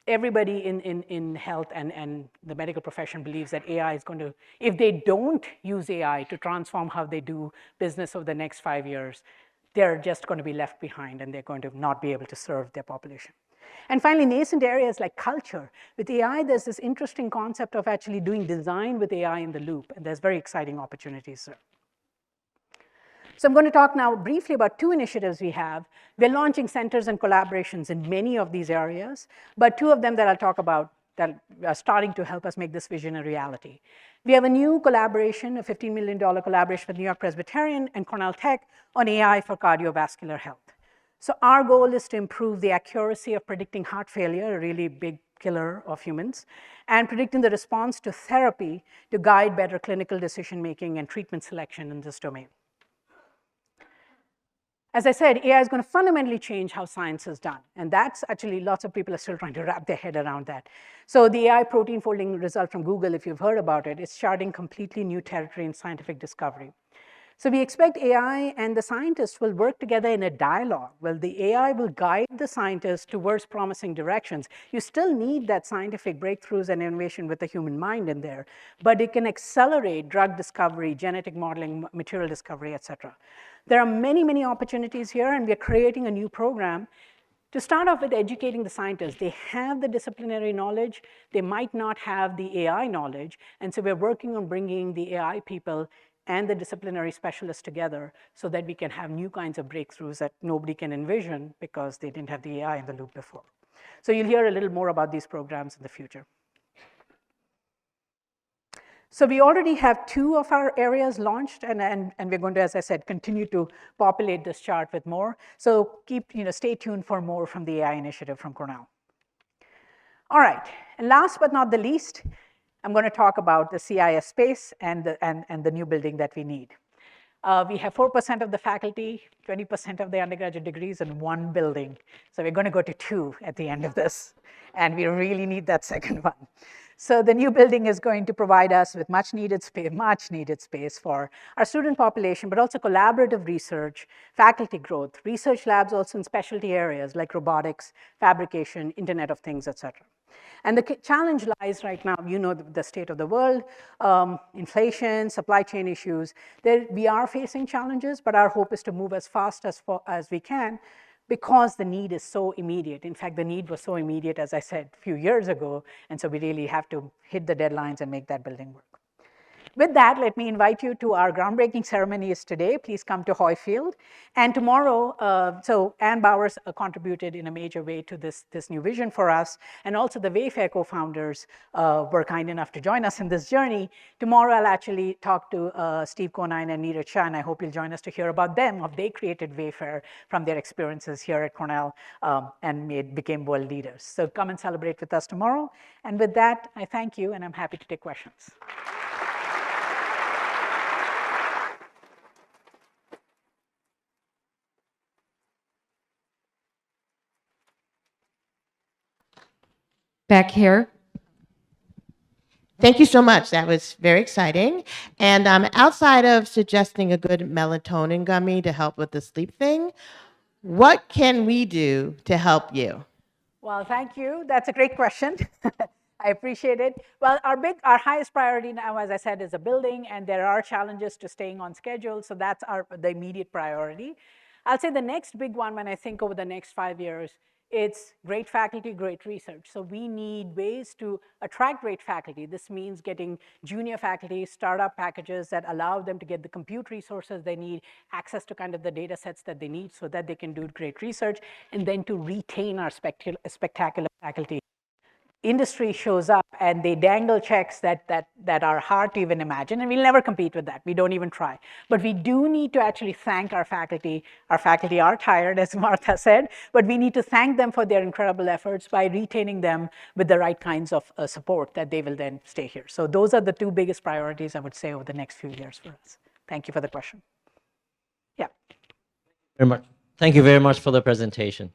everybody in health and the medical profession believes that AI is going to, if they don't use AI to transform how they do business over the next 5 years, they're just going to be left behind and they're going to not be able to serve their population. And finally, nascent areas like culture. With AI, there's this interesting concept of actually doing design with AI in the loop, and there's very exciting opportunities there. So I'm going to talk now briefly about 2 initiatives we have. We're launching centers and collaborations in many of these areas, but 2 of them that I'll talk about that are starting to help us make this vision a reality. We have a new collaboration, a $15 million collaboration with New York Presbyterian and Cornell Tech on AI for cardiovascular health. So our goal is to improve the accuracy of predicting heart failure, a really big killer of humans, and predicting the response to therapy to guide better clinical decision-making and treatment selection in this domain. As I said, AI is going to fundamentally change how science is done. And that's actually, lots of people are still trying to wrap their head around that. So the AI protein folding result from Google, if you've heard about it, is charting completely new territory in scientific discovery. So we expect AI and the scientists will work together in a dialogue. Well, the AI will guide the scientists towards promising directions. You still need that scientific breakthroughs and innovation with the human mind in there, but it can accelerate drug discovery, genetic modeling, material discovery, et cetera. There are many, many opportunities here, and we're creating a new program. To start off with educating the scientists, they have the disciplinary knowledge, they might not have the AI knowledge, and so we're working on bringing the AI people and the disciplinary specialists together so that we can have new kinds of breakthroughs that nobody can envision because they didn't have the AI in the loop before. So you'll hear a little more about these programs in the future. So we already have 2 of our areas launched, and we're going to, as I said, continue to populate this chart with more. So stay tuned for more from the AI initiative from Cornell. All right, and last but not the least, I'm going to talk about the CIS space and the new building that we need. We have 4% of the faculty, 20% of the undergraduate degrees in 1 building. So we're going to go to 2 at the end of this, and we really need that second one. So the new building is going to provide us with much needed space for our student population, but also collaborative research, faculty growth, research labs also in specialty areas like robotics, fabrication, Internet of Things, et cetera. And the challenge lies right now, the state of the world, inflation, supply chain issues. We are facing challenges, but our hope is to move as fast as we can because the need is so immediate. In fact, the need was so immediate, as I said, a few years ago, and so we really have to hit the deadlines and make that building work. with that, let me invite you to our groundbreaking ceremonies today. Please come to Hoy Field. And tomorrow, so Ann Bowers contributed in a major way to this new vision for us. And also the Wayfair co-founders were kind enough to join us in this journey. Tomorrow, I'll actually talk to Steve Conine and Neeraj Shah, and I hope you'll join us to hear about them, how they created Wayfair from their experiences here at Cornell and became world leaders. So come and celebrate with us tomorrow. And with that, I thank you, and I'm happy to take questions. Back here. Thank you so much. That was very exciting. And outside of suggesting a good melatonin gummy to help with the sleep thing, what can we do to help you? Well, thank you. That's a great question. I appreciate it. Well, our highest priority now, as I said, is a building, and there are challenges to staying on schedule. So that's the immediate priority. I'll say the next big one, when I think over the next 5 years, it's great faculty, great research. So we need ways to attract great faculty. This means getting junior faculty, startup packages that allow them to get the compute resources they need, access to kind of the data sets that they need so that they can do great research, and then to retain our spectacular faculty. Industry shows up and they dangle checks that are hard to even imagine, and we'll never compete with that. We don't even try. But we do need to actually thank our faculty. Our faculty are tired, as Martha said, but we need to thank them for their incredible efforts by retaining them with the right kinds of support that they will then stay here. So those are the two biggest priorities, I would say, over the next few years for us. Thank you for the question. Yeah. Very much. Thank you very much for the presentation.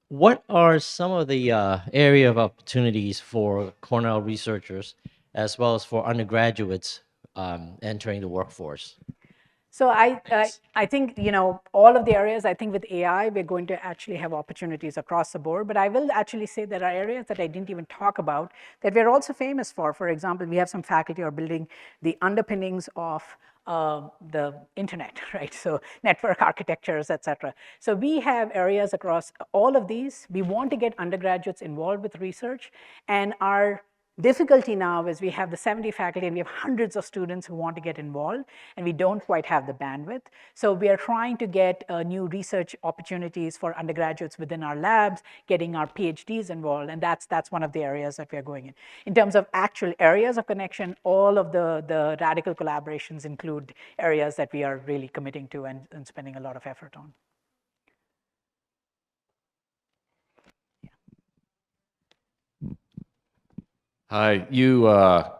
What are some of the area of opportunities for Cornell researchers as well as for undergraduates entering the workforce? So I think, all of the areas, I think with AI, we're going to actually have opportunities across the board. But I will actually say there are areas that I didn't even talk about that we're also famous for. For example, we have some faculty who are building the underpinnings of the internet, right? So network architectures, et cetera. So we have areas across all of these. We want to get undergraduates involved with research, and our difficulty now is we have the 70 faculty and we have hundreds of students who want to get involved, and we don't quite have the bandwidth. So we are trying to get new research opportunities for undergraduates within our labs, getting our PhDs involved, and that's one of the areas that we are going in. In terms of actual areas of connection, all of the radical collaborations include areas that we are really committing to and spending a lot of effort on. Hi, you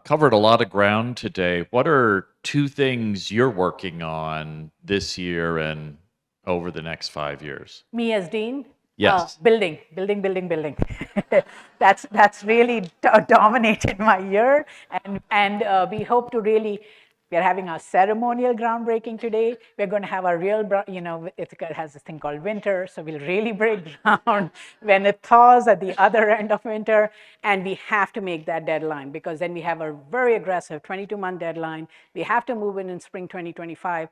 covered a lot of ground today. What are two things you're working on this year and over the next 5 years? Me as dean? Yes. Building. That's really dominated my year, and we hope to really. We're having our ceremonial groundbreaking today. We're going to have our real, Ithaca has this thing called winter, so we'll really break ground when it thaws at the other end of winter, and we have to make that deadline because then we have a very aggressive 22-month deadline. We have to move in spring 2025.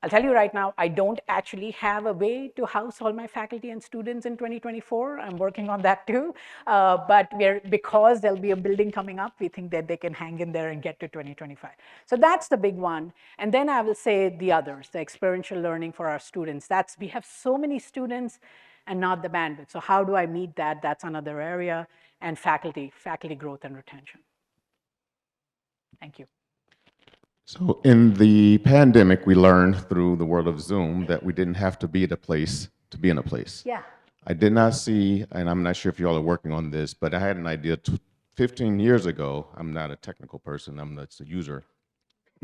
I'll tell you right now, I don't actually have a way to house all my faculty and students in 2024. I'm working on that too. But because there'll be a building coming up, we think that they can hang in there and get to 2025. So that's the big one. And then I will say the others, the experiential learning for our students. We have so many students and not the bandwidth. So how do I meet that? That's another area. And faculty growth and retention. Thank you. So in the pandemic, we learned through the world of Zoom that we didn't have to be at a place to be in a place. Yeah. I did not see, and I'm not sure if you all are working on this, but I had an idea 15 years ago. I'm not a technical person, I'm just a user,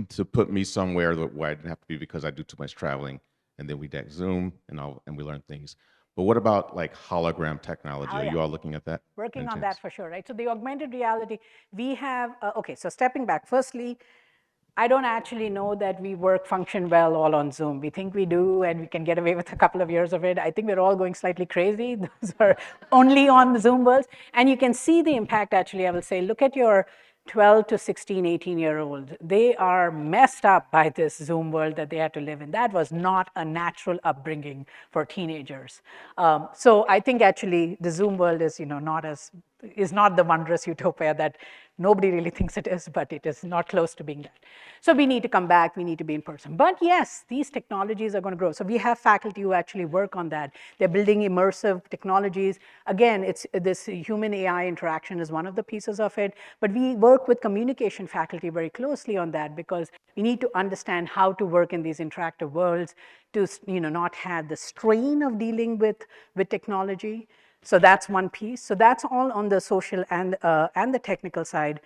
to put me somewhere where I didn't have to be because I do too much traveling. And then we deck Zoom and we learn things. But what about like hologram technology? Oh, yeah. Are you all looking at that? Working on that for sure, right? So the augmented reality, we have, okay, so stepping back, firstly, I don't actually know that we function well all on Zoom. We think we do, and we can get away with a couple of years of it. I think we're all going slightly crazy. Those are only on the Zoom worlds. And you can see the impact, actually, I will say. Look at your 12 to 16, 18-year-olds. They are messed up by this Zoom world that they had to live in. That was not a natural upbringing for teenagers. So I think, actually, the Zoom world is not as is not the wondrous utopia that nobody really thinks it is, but it is not close to being that. So we need to come back, we need to be in person. But yes, these technologies are going to grow. So we have faculty who actually work on that. They're building immersive technologies. Again, it's this human AI interaction is one of the pieces of it, but we work with communication faculty very closely on that because we need to understand how to work in these interactive worlds to not have the strain of dealing with technology. So that's one piece. So that's all on the social and the technical side.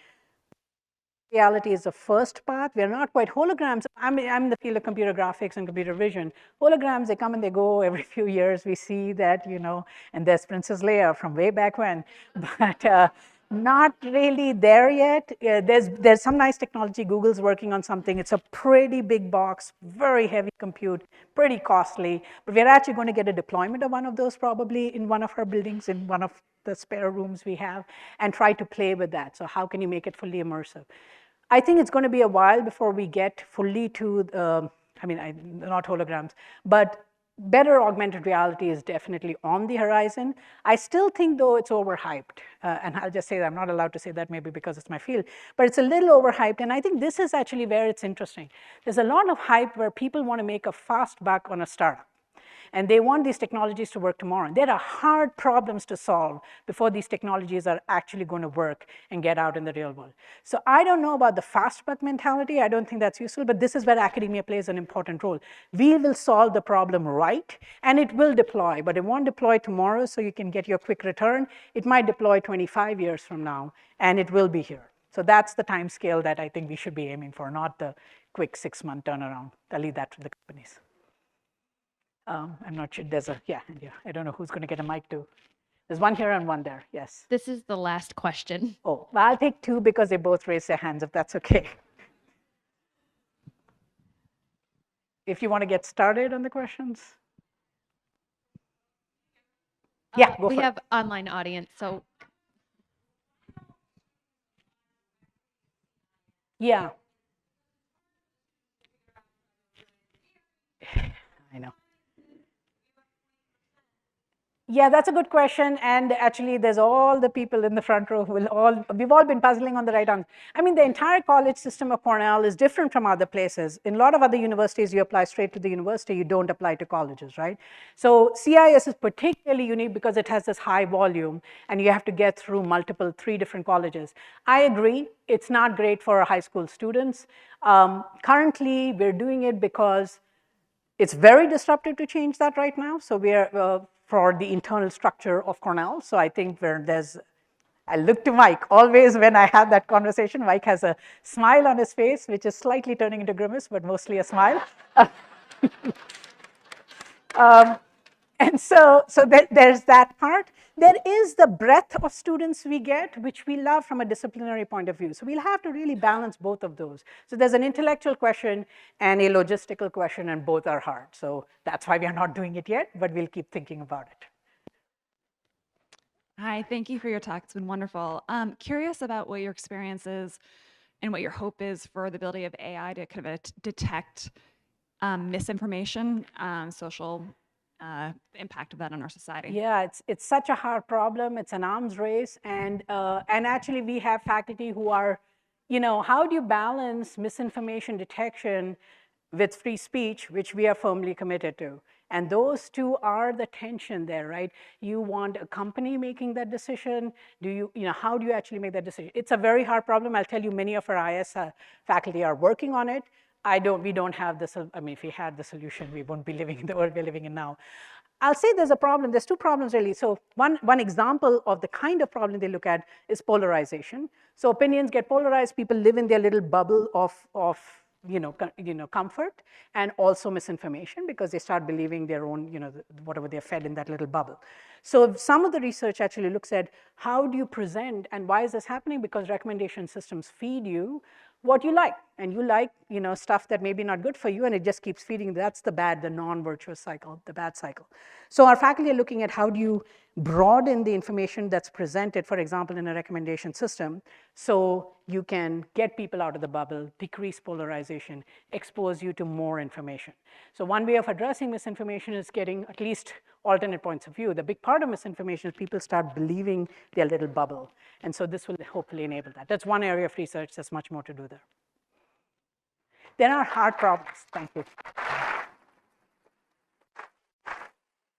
Reality is the first path. We're not quite holograms. I'm in the field of computer graphics and computer vision. Holograms, they come and they go every few years. We see that, and there's Princess Leia from way back when, but not really there yet. There's some nice technology. Google's working on something. It's a pretty big box, very heavy compute, pretty costly, but we're actually going to get a deployment of one of those probably in one of our buildings, in one of the spare rooms we have, and try to play with that. So how can you make it fully immersive? I think it's going to be a while before we get fully to, not holograms, but better augmented reality is definitely on the horizon. I still think, though, it's overhyped. And I'll just say that I'm not allowed to say that maybe because it's my field, but it's a little overhyped. And I think this is actually where it's interesting. There's a lot of hype where people want to make a fast buck on a startup. And they want these technologies to work tomorrow. And there are hard problems to solve before these technologies are actually going to work and get out in the real world. So I don't know about the fast buck mentality. I don't think that's useful, but this is where academia plays an important role. We will solve the problem right, and it will deploy, but it won't deploy tomorrow so you can get your quick return. It might deploy 25 years from now, and it will be here. So that's the time scale that I think we should be aiming for, not the quick 6-month turnaround. I'll leave that to the companies. I'm not sure. There's yeah. I don't know who's going to get a mic too. There's one here and one there. Yes. This is the last question. Oh, well, I'll take two because they both raised their hands, if that's okay. If you want to get started on the questions. Yeah, go we for it. have online audience, so Yeah. I know. Yeah, that's a good question. And actually, there's all the people in the front row who we've all been puzzling on the right answer. I mean, the entire college system of Cornell is different from other places. In a lot of other universities, you apply straight to the university, you don't apply to colleges, right? So CIS is particularly unique because it has this high volume and you have to get through 3 different colleges. I agree, it's not great for high school students. Currently, we're doing it because it's very disruptive to change that right now. So we are for the internal structure of Cornell. So I think I look to Mike always when I have that conversation. Mike has a smile on his face, which is slightly turning into grimace, but mostly a smile. And so there's that part. There is the breadth of students we get, which we love from a disciplinary point of view. So we'll have to really balance both of those. So there's an intellectual question and a logistical question, and both are hard. So that's why we are not doing it yet, but we'll keep thinking about it. Hi, thank you for your talk. It's been wonderful. Curious about what your experience is and what your hope is for the ability of AI to kind of detect misinformation, social impact of that on our society. Yeah, it's such a hard problem. It's an arms race, and actually we have faculty who are, how do you balance misinformation detection with free speech, which we are firmly committed to? And those two are the tension there, right? You want a company making that decision. How do you actually make that decision? It's a very hard problem. I'll tell you, many of our IS faculty are working on it. We don't have this. I mean, if we had the solution, we wouldn't be living in the world we're living in now. I'll say there's a problem. There's 2 problems really. So one example of the kind of problem they look at is polarization. So opinions get polarized. People live in their little bubble of comfort, and also misinformation because they start believing their own, whatever they're fed in that little bubble. So some of the research actually looks at how do you present, and why is this happening? Because recommendation systems feed you what you like. and you like, stuff that may be not good for you, and it just keeps feeding. That's the bad, the non-virtuous cycle, the bad cycle. So our faculty are looking at how do you broaden the information that's presented, for example, in a recommendation system, so you can get people out of the bubble, decrease polarization, expose you to more information. So one way of addressing misinformation is getting at least alternate points of view. The big part of misinformation is people start believing their little bubble. And so this will hopefully enable that. That's one area of research. There's much more to do there. There are hard problems. Thank you.